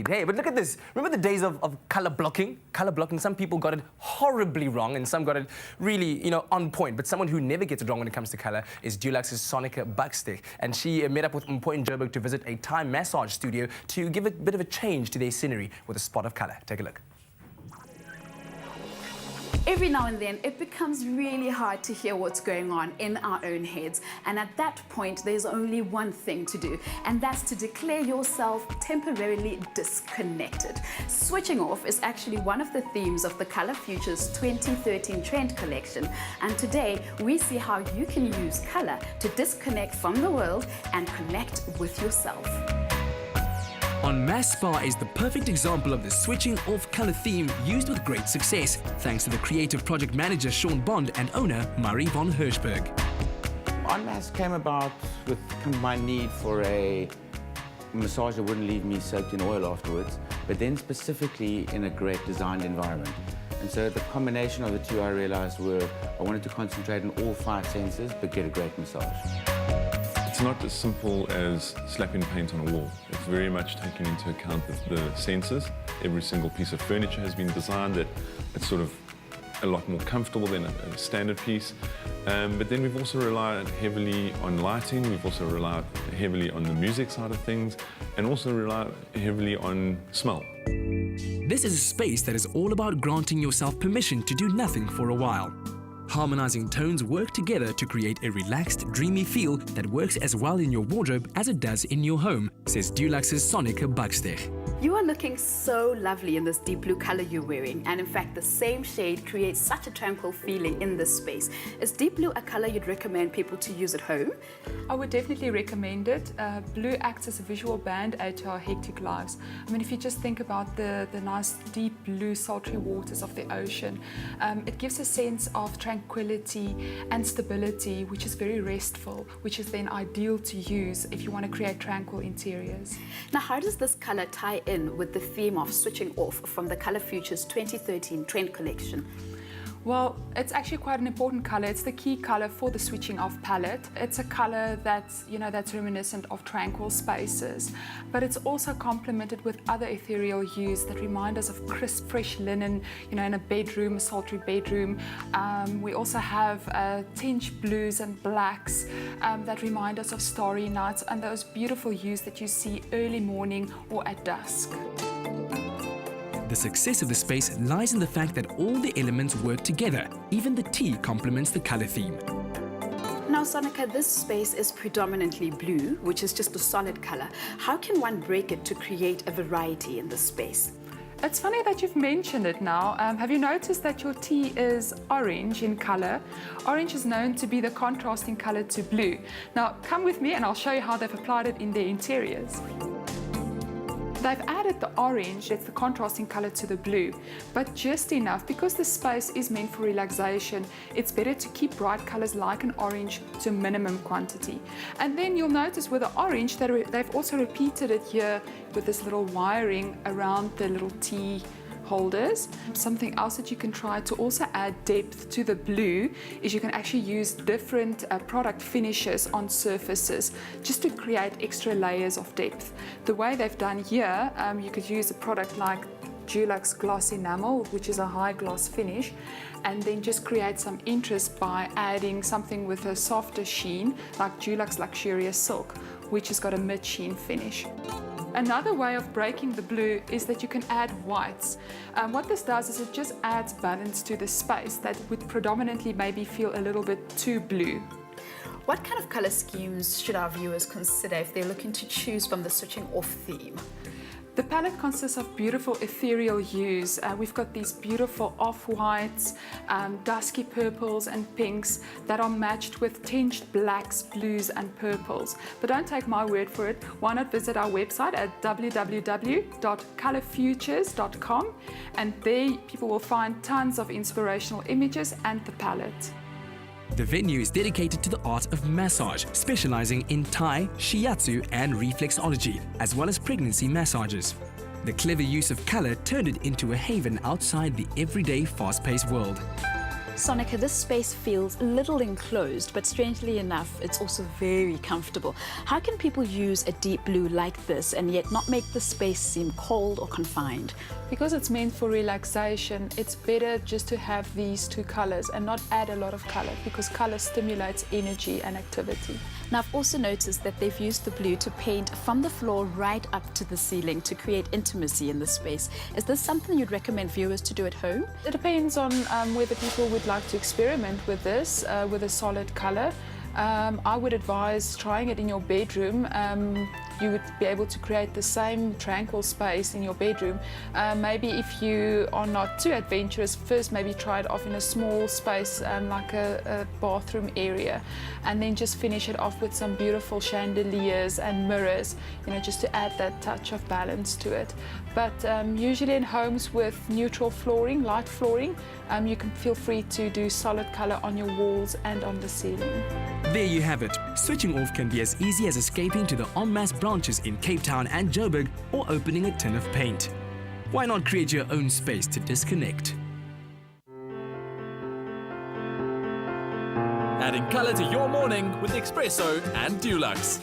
Hey, but look at this. Remember the days of color blocking? Color blocking, some people got it horribly wrong and some got it really, on point. But someone who never gets it wrong when it comes to color is Dulux's Sonica Bucksteg. And she met up with Mpho in Joburg to visit a Thai massage studio to give a bit of a change to their scenery with a spot of color. Take a look. Every now and then, it becomes really hard to hear what's going on in our own heads. And at that point, there's only one thing to do, and that's to declare yourself temporarily disconnected. Switching off is actually one of the themes of the ColourFutures 2013 Trend Collection. And today, we see how you can use color to disconnect from the world and connect with yourself. Enmasse Spa is the perfect example of the switching off colour theme used with great success, thanks to the creative project manager Sean Bond and owner Murray von Hirschberg. Enmasse came about with my need for a massage that wouldn't leave me soaked in oil afterwards, but then specifically in a great designed environment. And so the combination of the two I realised were I wanted to concentrate on all 5 senses but get a great massage. It's not as simple as slapping paint on a wall. It's very much taken into account the senses. Every single piece of furniture has been designed that it's sort of a lot more comfortable than a standard piece. But then we've also relied heavily on lighting. We've also relied heavily on the music side of things and also relied heavily on smell. This is a space that is all about granting yourself permission to do nothing for a while. Harmonizing tones work together to create a relaxed, dreamy feel that works as well in your wardrobe as it does in your home, says Dulux's Sonica Bucksteg. You are looking so lovely in this deep blue color you're wearing, and in fact the same shade creates such a tranquil feeling in this space. Is deep blue a color you'd recommend people to use at home? I would definitely recommend it. Blue acts as a visual band-aid to our hectic lives. I mean, if you just think about the nice deep blue sultry waters of the ocean, it gives a sense of tranquility and stability, which is very restful, which is then ideal to use if you want to create tranquil interiors. Now, how does this color tie in with the theme of switching off from the ColourFutures 2013 Trend Collection? Well, it's actually quite an important color. It's the key color for the switching off palette. It's a color that's, that's reminiscent of tranquil spaces, but it's also complemented with other ethereal hues that remind us of crisp, fresh linen, in a bedroom, a sultry bedroom. We also have tinge blues and blacks that remind us of starry nights and those beautiful hues that you see early morning or at dusk. The success of the space lies in the fact that all the elements work together. Even the tea complements the color theme. Now, Sonica, this space is predominantly blue, which is just a solid color. How can one break it to create a variety in this space? It's funny that you've mentioned it now. Have you noticed that your tea is orange in color? Orange is known to be the contrasting color to blue. Now, come with me and I'll show you how they've applied it in their interiors. They've added the orange, it's the contrasting color to the blue, but just enough because the space is meant for relaxation. It's better to keep bright colors like an orange to a minimum quantity. And then you'll notice with the orange that they've also repeated it here with this little wiring around the little tea holders. Something else that you can try to also add depth to the blue is you can actually use different product finishes on surfaces just to create extra layers of depth. The way they've done here, you could use a product like Dulux Gloss Enamel, which is a high gloss finish, and then just create some interest by adding something with a softer sheen like Dulux Luxurious Silk, which has got a mid-sheen finish. Another way of breaking the blue is that you can add whites. What this does is it just adds balance to the space that would predominantly maybe feel a little bit too blue. What kind of color schemes should our viewers consider if they're looking to choose from the switching off theme? The palette consists of beautiful ethereal hues. We've got these beautiful off-whites, dusky purples and pinks that are matched with tinged blacks, blues and purples. But don't take my word for it. Why not visit our website at www.colorfutures.com, and there people will find tons of inspirational images and the palette. The venue is dedicated to the art of massage, specializing in Thai, shiatsu and reflexology, as well as pregnancy massages. The clever use of color turned it into a haven outside the everyday fast-paced world. Sonica, this space feels a little enclosed, but strangely enough, it's also very comfortable. How can people use a deep blue like this and yet not make the space seem cold or confined? Because it's meant for relaxation, it's better just to have these two colors and not add a lot of color, because color stimulates energy and activity. Now, I've also noticed that they've used the blue to paint from the floor right up to the ceiling to create intimacy in the space. Is this something you'd recommend viewers to do at home? It depends on whether people would like to experiment with this, with a solid color. I would advise trying it in your bedroom. You would be able to create the same tranquil space in your bedroom. Maybe if you are not too adventurous, first maybe try it off in a small space like a bathroom area, and then just finish it off with some beautiful chandeliers and mirrors, you know, just to add that touch of balance to it. But usually in homes with neutral flooring, light flooring, you can feel free to do solid color on your walls and on the ceiling. There you have it. Switching off can be as easy as escaping to the Enmasse branches in Cape Town and Joburg or opening a tin of paint. Why not create your own space to disconnect? Adding colour to your morning with Espresso and Dulux.